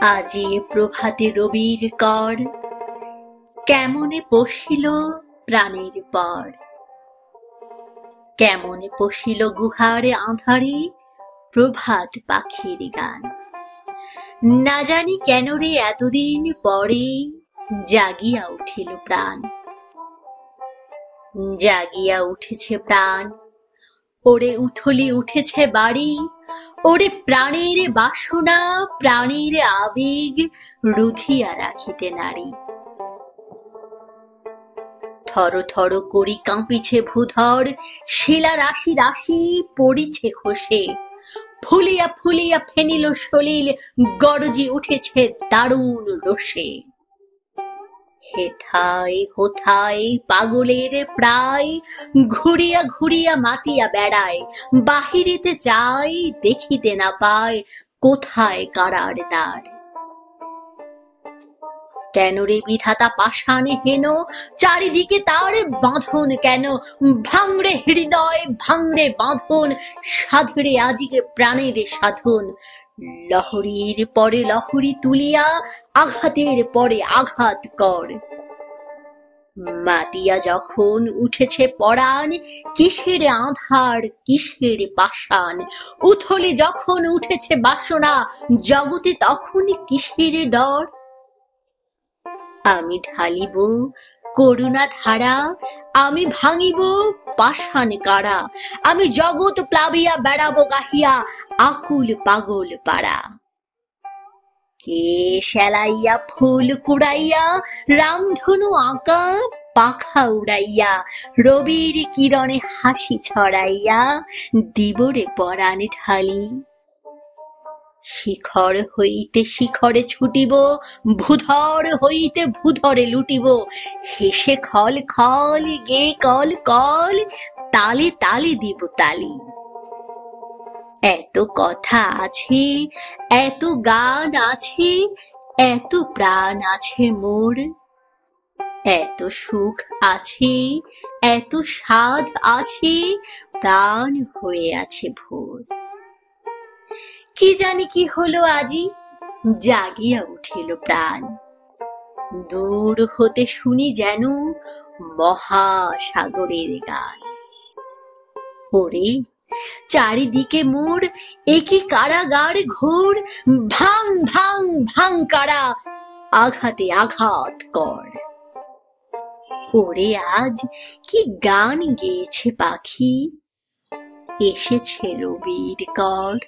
আজি প্রভাতে রবির কর, কেমনে পশিল প্রাণের পর। কেমনে পশিল গুহারে আঁধারে প্রভাত পাখির গান। না জানি কেন রে এতদিন পরে জাগিয়া উঠিল প্রাণ। জাগিয়া উঠেছে প্রাণ, ওরে উথলি উঠেছে বাড়ি। ওরে প্রাণের বাসনা, প্রাণের আবেগ রুধিয়া রাখিতে নারী। থর থর করি কাঁপিছে ভূধর, শিলা রাশি রাশি পড়িছে খসে। ফুলিয়া ফুলিয়া ফেনিল সলিল, গরজি উঠেছে দারুণ রোষে। হেথায় হোথায় পাগলের প্রায়, ঘুরিয়া ঘুরিয়া মাতিয়া বেড়ায়। বাহিরেতে চায়, দেখিতে না পায় কোথায় কারার দ্বার। কেন রে বিধাতা পাষাণে হেন, চারিদিকে তার বাঁধন কেন? ভাঙরে হৃদয়, ভাঙরে বাঁধন, সাধরে আজিকে প্রাণের সাধন। লহরীর পরে লহরী তুলিয়া, আঘাতের পরে আঘাত কর। মাতিয়া যখন উঠেছে পরাণ, কিসের আঁধার কিসের পাষাণ। উথলে যখন উঠেছে বাসনা, জগতে তখন কিসের ডর। আমি ঢালিব করুণা ধারা, আমি ভাঙিব পাষাণ কারা। আমি জগৎ প্লাবিয়া বেড়াবো গাহিয়া, আকুল পাগল পাড়া। কে সেলাইয়া ফুল কুড়াইয়া, রামধনু আঁকা পাখা উড়াইয়া। রবির কিরণে হাসি ছড়াইয়া, দিবরে পরাণ ঢালি। শিখর হইতে শিখরে ছুটিব, ভূধর হইতে ভূধরে লুটিব। হেসে খল খল, গে কল কল, তালে তালে দিব তালি। এত কথা আছে, এত গান আছে, এত প্রাণ আছে মোর। এত সুখ আছে, এত স্বাদ আছে, প্রাণ হয়ে আছে ভোর। কি জানি কি হলো আজি, জাগিয়া উঠিল প্রাণ। দূর হতে শুনি যেন মহাসাগরের গান। ওরে চারিদিকে মোর একই কারাগার ঘোর। ভাঙ ভাঙ ভাঙ কারা, আঘাতে আঘাত কর। ওরে আজ কি গান গেয়েছে পাখি, এসেছে রবির কর।